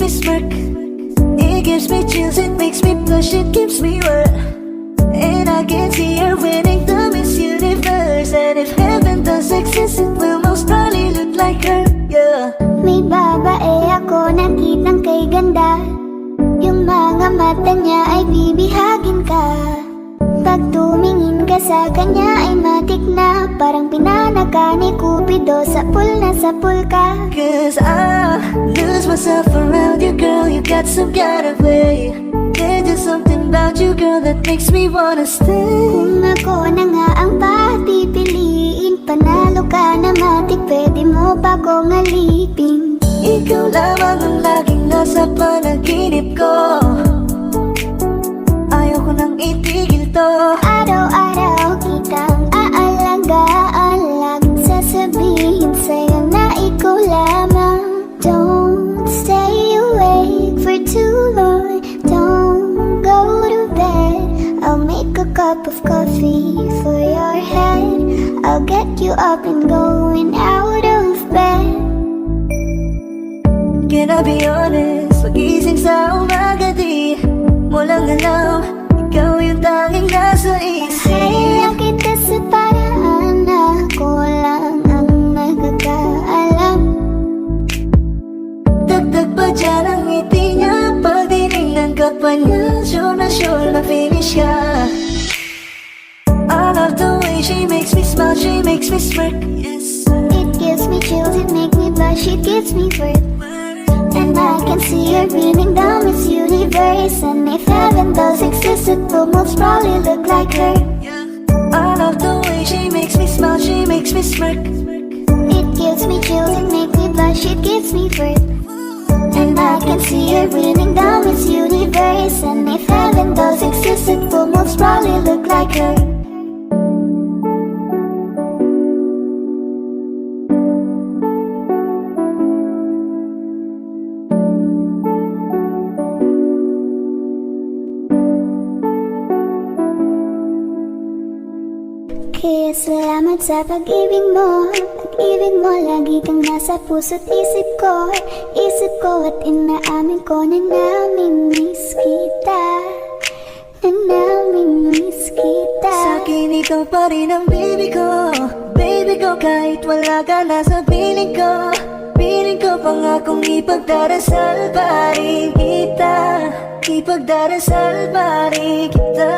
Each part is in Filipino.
me smirk. It gives me chills, it makes me blush, it gives me wet. And I can see her winning the Miss Universe. And if heaven does exist, it will most probably look like her, yeah. May babae ako nakitang kay ganda. Yung mga mata niya ay bibihagin ka. Pag tumingin ka sa kanya ay matik na. Parang pinanaka ni Cupido, sapul na sapul ka. Cause I lose myself around you, girl. You got some kind of way. There's just something about you, girl, that makes me wanna stay. Kung ako na nga ang papipiliin, panalo ka na matik, pwede mo pa kong alipin. Ikaw lamang ang laging nasa panaginip ko. Ayaw ko nang itigil to. Araw-araw kitang aalagaan, laging sasabihin sa'yo na ikaw lamang. Don't stay awake for too long, don't go to bed. I'll make a cup of coffee for your head. I'll get you up and going out of bed. Can I be honest? Pag-ising sa umaga di mo lang alam, ikaw yung tanging nasa isip. Kaya kita sa paraan, ako lang ang nagkakaalam. Dagdag pa dyan ang ngiti niya, pag tinignan ka pa niya, sure na finish ka. I love the way she makes me smile, she makes me smirk, yes. It gives me chills, it makes me blush, it gives me worth. And I can see her beaming down Miss Universe. And if heaven does exist, it will most probably look like her. I love the way she makes me smile, she makes me smirk. It gives me chills, it makes me blush, it gives me worth. And I can see her beaming down Miss Universe. And if heaven does exist, it will most probably look like her. Kaya salamat sa pag-ibig mo. Pag-ibig mo, lagi kang nasa puso't isip ko. Isip ko at inaamin ko na namimiss kita. Na namimiss kita. Sa'kin ikaw pa rin ang baby ko. Baby ko, kahit wala ka na sa piling ko. Piling ko pangakong ipagdarasal pa rin kita. Ipagdarasal pa rin kita.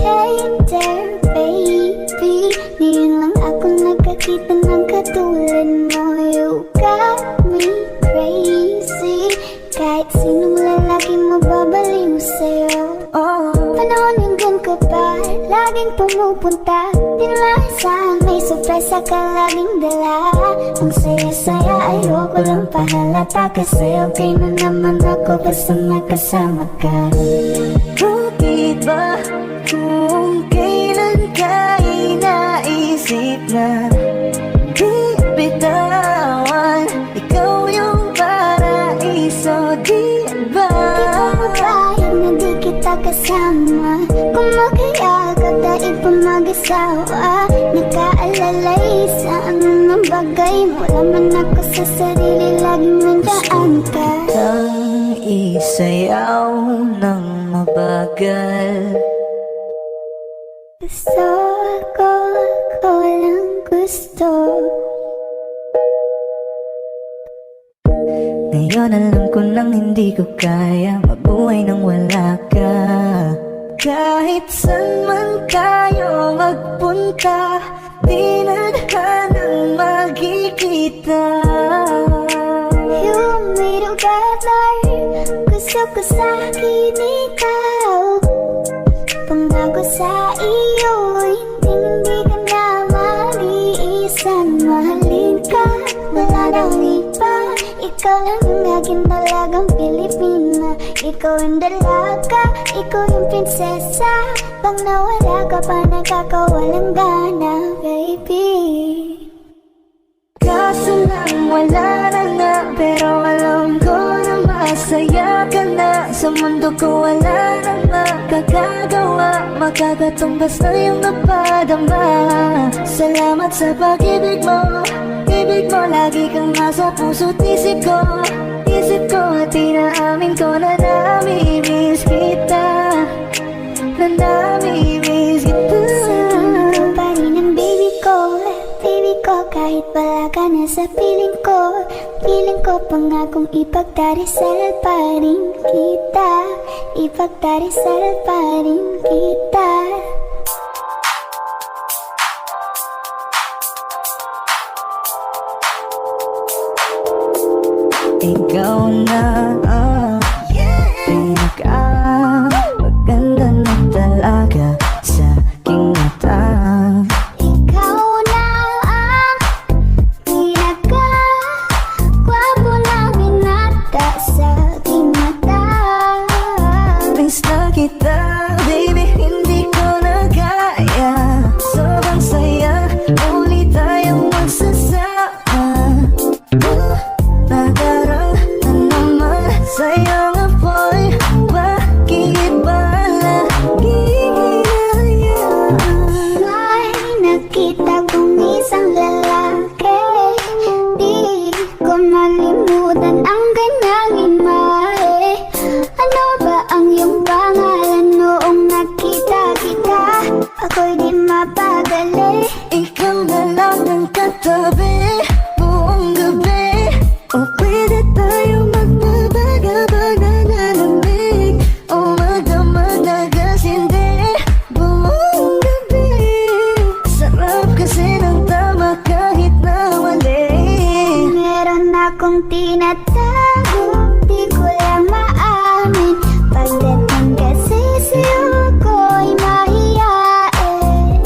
Hey there baby, ngayon lang ako nagkakita ng katulad mo. You got me crazy, kahit sinong lalaki mababaliw sa'yo. Panahon hanggang ka pa, laging pumupunta. Di naman saan may sorpresa ka laging dala. Ang saya-saya ayoko lang pahalata, kasi okay na naman ako basta magkasama ka. Bakit ba kung kailan ka inaisip na di bitawan? Ikaw yung paraiso, di ba? Di ko mapayag na di kita kasama. Kung magkayagap dahil pa mag-asawa, nakaalalay sa anong bagay. Wala man ako sa sarili, laging nandaan ka. Ang isayaw ng mabagal. Gusto ako lang gusto. Ngayon alam ko nang hindi ko kaya mabuhay nang wala ka. Kahit saan man tayo magpunta, di na hanang magkikita. You made a better, gusto ko sa'kin ikaw. Pangako sa iyo, hindi ka na mag-iisan. Mahalin ka, wala nang iba. Ikaw lang ang akin talagang Pilipina. Ikaw ang dalaga, ikaw yung prinsesa. Pag nawala ka pa, nakakawalang gana, baby. Kaso lang wala na nga, pero alam ko na masaya ka na. Sa mundo ko wala na makakagawa, makakatumbas na yung napadama. Salamat sa pag-ibig mo, ibig pag-ibig mo, lagi kang nasa puso't isip ko. Isip ko at inaamin ko na nami-miss kita. Na nami-miss kita. Sa tingin ko pa rin ang baby ko. Baby ko, kahit wala ka na sa piling ko. Piling ko pangakong ipagdarasal pa rin kita. Ipagdarasal pa rin kita. Ikaw na ang pinaka-maganda na talaga sa aking mata. Ikaw na ang pinaka-gwapo na binata sa aking mata. Miss na kita, baby, hindi ko na kaya. Sobrang saya, uli tayong magsasama. Nagarang na naman sa'yo nga boy. Bakit ba laging hinayaan? May nakita kong isang lalaki. Di ko malimutan ang kanyang imahe. Ano ba ang iyong pangalan noong nakita kita? Ako'y di mapagali. Ikaw na lang ang katabi buong gabi. O pwede tayo magpabagabag na nalamig. O magdamag na gas, hindi buong gabi. Sarap kasi ng tama kahit na mali. Meron akong tinatago, di ko lang maamin. Pagdating kasi sa'yo ko'y mahiyain.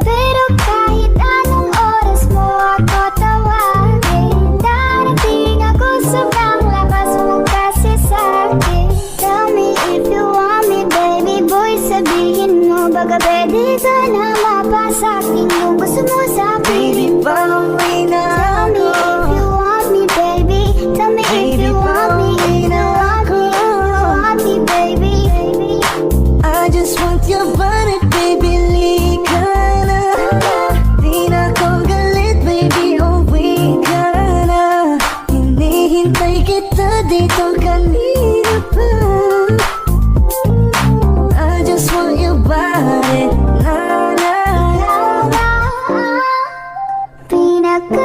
Pero kahit anong oras mo ako tawagin, darating ako sobrang lakas mo kasi sa'kin. Tell me if you want me, baby boy, sabihin mo. Baka pwede ka na mapasakin kung gusto mo sa'kin. Baby, pauwi na Tell me ako. if you want me, baby. Tell me if Baby, you want me, if you want me, if you want me, baby. I just want your body, baby, lika na. Di na ko galit, baby, uwi ka na. Hinihintay kita dito kanina pa. I just want your body, na na na. Pinaka-gwapo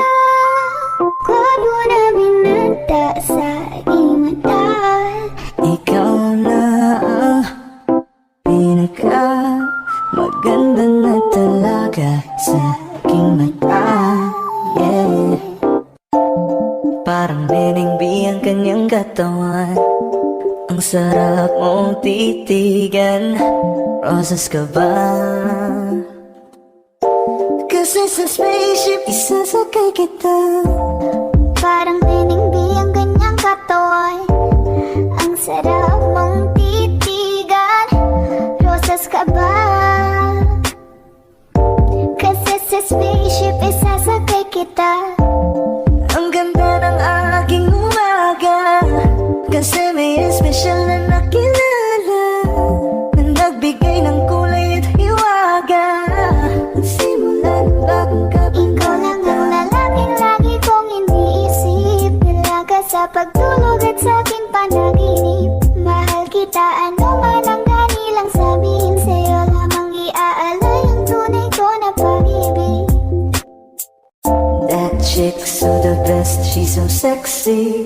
na binata sa aking mata. Ikaw na ang pinaka-maganda na talaga sa aking mata. Yeah. Parang binigbi ang kanyang katawan. Ang sarap mong titigan. Rosas ka ba? Kasi sa spaceship isasakay kita. Parang tiningbi ang kanyang katawan. Ang sarap mong titigan. Rosas ka ba? Kasi sa spaceship isasakay kita. Ang ganda ng aking umaga. Kasi may espesyal na nakilala na nagbigay ng kulay at hiwaga. Nagsimula ng bagong Ikaw lang ang lalaking lagi kong iniisip. Dalaga sa pagtulog at sa aking panaginip. Mahal kita, ano man ang ganilang sabihin. Sa'yo lamang iaalay ang tunay ko na pag-ibig. That chick's so the best, she's so sexy.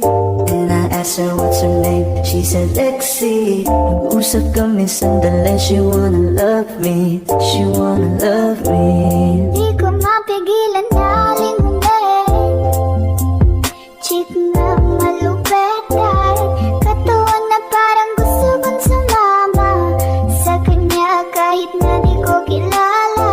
And I asked her what's her name, she said Lexi. Nag-usap kami sandali, she wanna love me. She wanna love me. Di ko mapigilan na lingunin. Chick na malupetan. Katawan na parang gusto kong sumama sa kanya kahit na di ko kilala.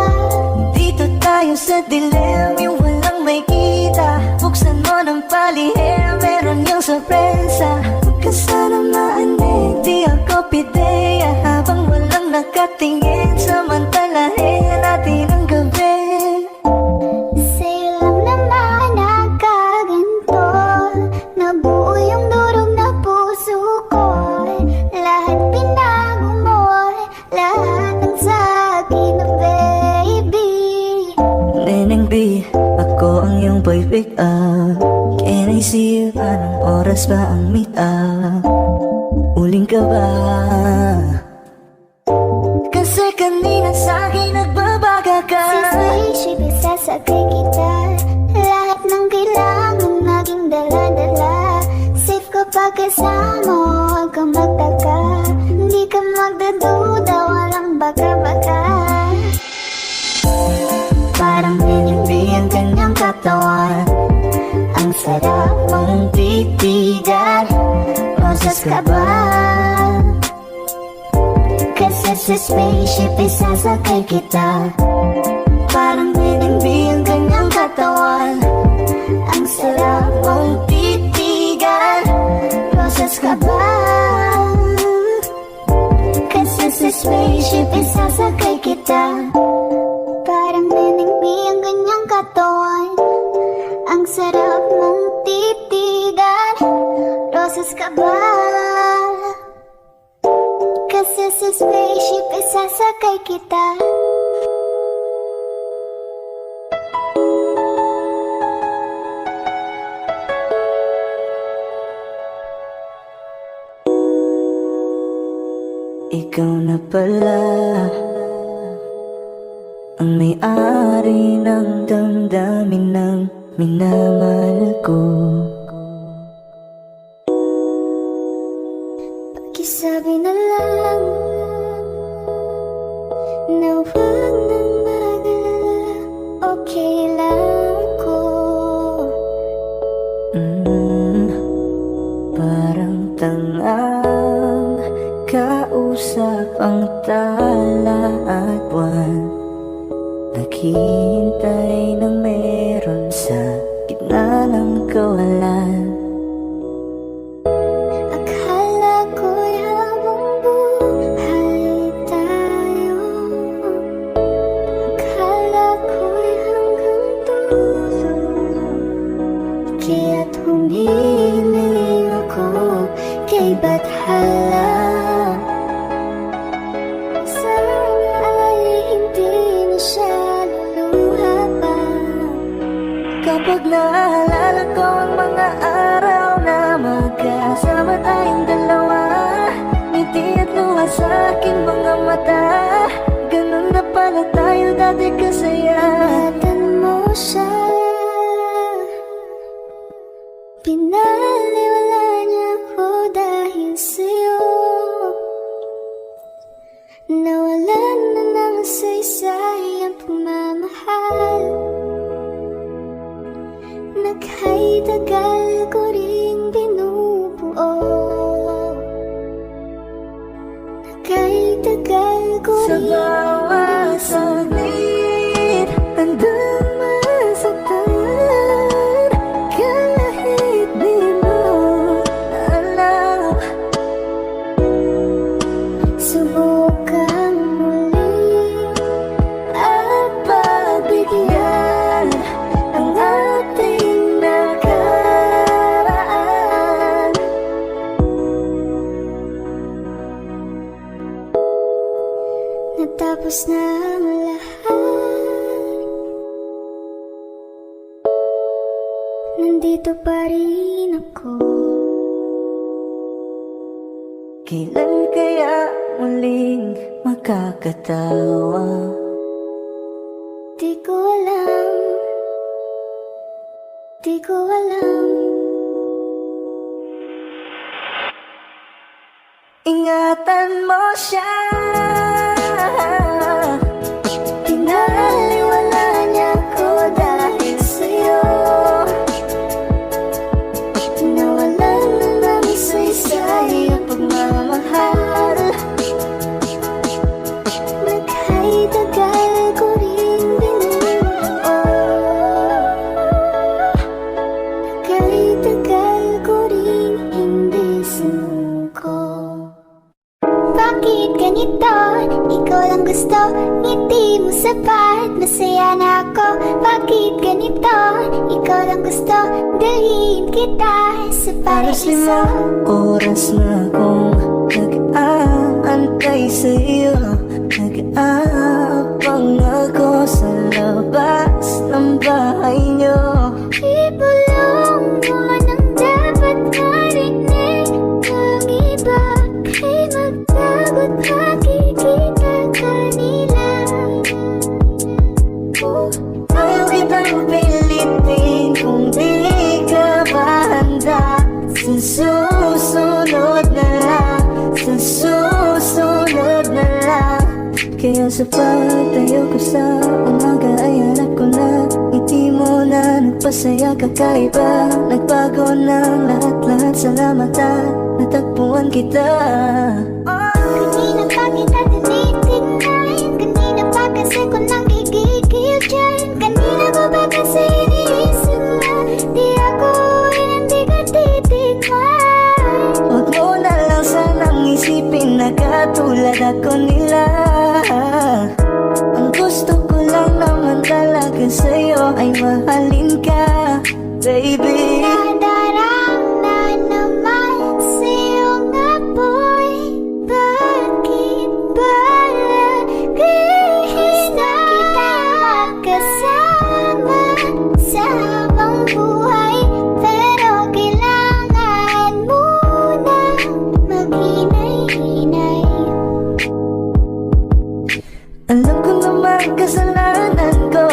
Dito tayo sa dilim, yung walang may kita. Buksan mo ng palihim, meron yung sorpresa. Huwag ka sana maanig, di ako pideya. Habang walang nakatingin, samantalahin natin ang gabi. Sa'yo lang naman nakaganto. Nabuo yung durog na puso ko. Lahat pinago mo, lahat ng sa'kin, baby. Nene Meaning B, ako ang iyong boy pick up. Can I see you? Anong oras ba ang meet up? Uling ka ba? Kasi kanina sa'kin nagbabaga ka. Si spaceship, isasakay kita. Lahat ng kailangan naging dala-dala. Safe kapag kasama, huwag kang magtaka. Hindi ka magdaduda, walang baka-baka. Parang nilindi ang kanyang katawan. Ang sarap mong titigan. Rosas ka ba? Kasi sa spaceship isasakay kita. Parang nilindi ang kanyang katawan. Ang sarap mong titigan. Rosas ka ba? Kasi sa spaceship isasakay kita. Parang nenengbi ang ganyang katawan. Ang sarap mong titigan. Rosas ka ba? Kasi sa spaceship isasakay kita. Ikaw na pala ang may-ari ng damdamin ng minamahal ko. Pakisabi na lang na huwag nang mag-alala. Okay lang ko. Parang tangang kausap ang tala at buwan. Naghihintay ng meron sa gitna ng kawalan. Akala ko'y habang buhay tayo. Akala ko'y hanggang dulo. Kaya't humiling ako kay Bathala. Sana ay hindi na siya luluha pa. Kapag naalala ko ang mga araw na magkasama tayong dalawa, ngiti at luha sa aking mga mata. Ganun na pala tayo dati kasaya. Ingatan mo siya. Pinaliwala niya ako dahil sa'yo. Nawalan na ng saysay ang pagmamahal. Naghay-tagal ko rin binubuo. Naghay-tagal ko Sa rin bawat saglit, handang masaktan. Kahit di mo alam, subukan muli at pagbigyan ang ating nakaraan. Natapos na ang lahat. Nandito pa rin ako. Kailan kaya muling makakatawa? Di ko alam. Di ko alam. Ingatan mo siya. Pinaliwala niya ako dahil sa'yo. Nawalan na ng saysay ang pagmamahal. Naghay-tagal ko rin binubuo. Naghay-tagal ko rin hindi sinuko. Bakit ganito? Ikaw lang gusto, ngiti mo sapat, masaya na ako. Bakit ganito? Ikaw lang gusto, dalhin kita sa Alas paraiso. 5 oras na akong nag-aantay sa'yo. Nag-aabang ako sa labas ng ang bahay nyo. Ibulong mo nang dapat marinig ng iba. Kay magtagot makikita ka nila. Ayaw kitang pilitin kung di ka ba handa. Sa susunod na lang, sa susunod na lang. Kaya sa pagtayo ko sa umaga ay hanap ko na ngiti mo na nagpasaya kakaiba. Nagbago ng lahat-lahat, salamat at natagpuan kita. Kanina pa kita tinitignan, kanina pa kasi ko nang gigigil dyan. Kanina ko ba kasi iniisip na di ako hindi ka titignan. Huwag mo na lang sanang isipin na katulad ako nila. Ang gusto ko lang naman talaga sa'yo ay mahalin ka, baby. Nadarang na naman sa'yong apoy. Bakit ba lagi na kita magkasama sa habang buhay? Pero kailangan mo na maghinay-hinay. Alam ko naman kasalanan ko,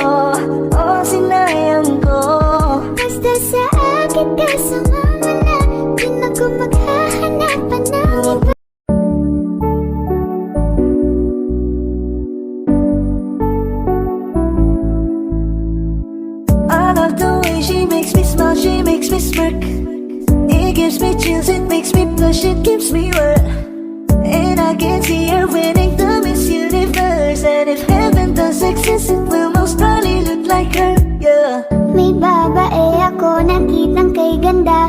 o sinayang ko. Basta sa akin ka sumama na, di na ko maghahanapan ng iba. I love the way she makes me smile, she makes me smirk. It gives me chills, it makes me blush, it gives me wet. And I can see her winning the Miss Universe. And if heaven does exist, it will most probably look like her, yeah. May babae ako nakitang kay ganda.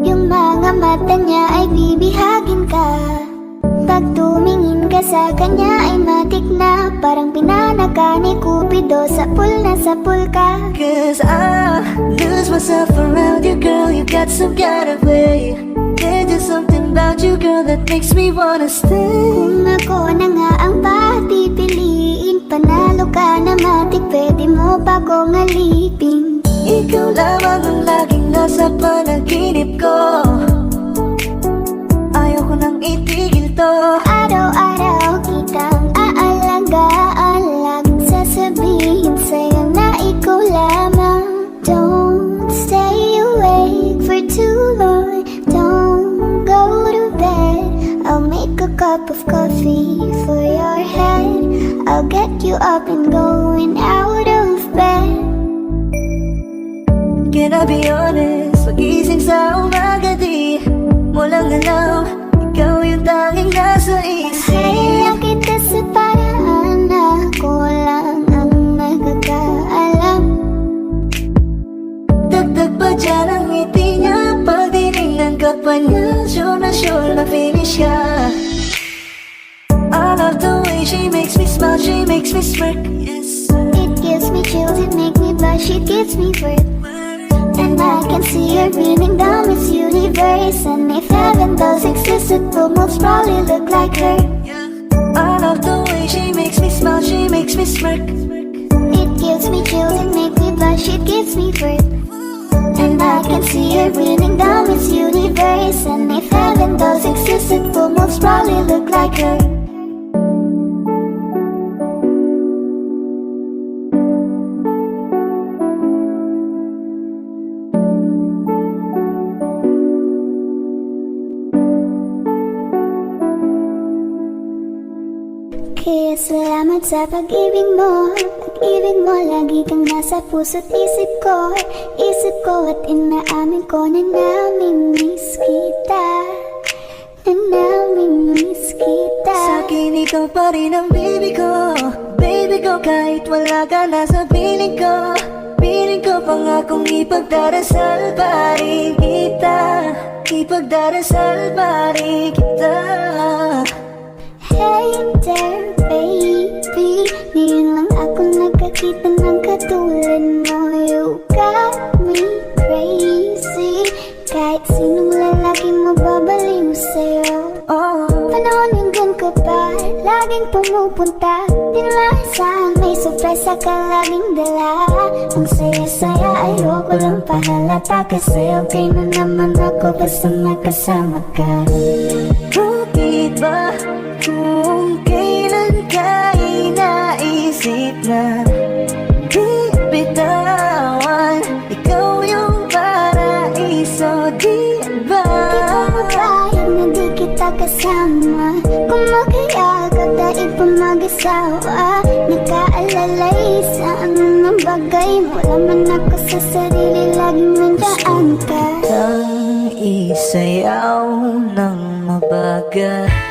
Yung mga mata niya ay bibihagin ka. Pag tumingin ka sa kanya ay matik na. Parang pinanaka ni Cupido, sapul na sapul ka. Cause I lose myself around you, girl. You got some kind of way. There's just something about you, girl, that makes me wanna stay. Kung ako na nga ang papipiliin, panalo ka na matik, pwede mo pa kong alipin. Ikaw lamang ang laging nasa panaginip ko. Ayaw ko nang itigil to. Araw-araw kitang aalagaan, laging sasabihin sa'yo na ikaw lamang. Don't stay awake for too long, don't go to bed. I'll make a cup of coffee for your head. I'll get you up and going out of bed. Can I be honest? Pag-ising sa umaga di mo lang alam, ikaw yung tanging nasa isip. Kaya kita sa paraan na ako lang ang nagkakaalam. Dagdag pa dyan ang ngiti niya, pag tinignan ka pa niya, sure na finish ka. I love the way she makes me smile, she makes me smirk, yes. It gives me chills, it makes me blush, it gives me worth. And I can see her beaming down Miss Universe. And if heaven does exist, it will most probably look like her. I love the way she makes me smile, she makes me smirk. It gives me chills, it makes me blush, it gives me worth. And I can see her beaming down Miss Universe. And if heaven does exist, it will most probably look like her. Kaya salamat sa pag-ibig mo. Pag-ibig mo, lagi kang nasa puso't isip ko. Isip ko at inaamin ko na namimiss kita. Na namimiss kita. Sa'kin ikaw pa rin ang baby ko. Baby ko kahit wala ka na sa piling ko. Piling ko pangakong ipagdarasal pa rin kita. Ipagdarasal pa rin kita. Hey there, baby, ngayon lang ako nagkakita ng katulad mo. You got me crazy, kahit sinong lalaki mababaliw sa'yo. Panahon hanggang ka pa, laging pumupunta. Di naman saan may sorpresa ka laging dala. Ang saya-saya, ayoko lang pahalata Kasi okay na naman ako basta makasama ka. Bakit ba kung kailan ka inaisip na di bitawan? Ikaw yung paraiso, di ba? Di ko mapahig na di kita kasama. Kung magkayakap dahil pa mag-asawa, nakaalalay sa anong bagay. Wala man ako sa sarili, laging nandaan ka. Ang isayaw ng mabagal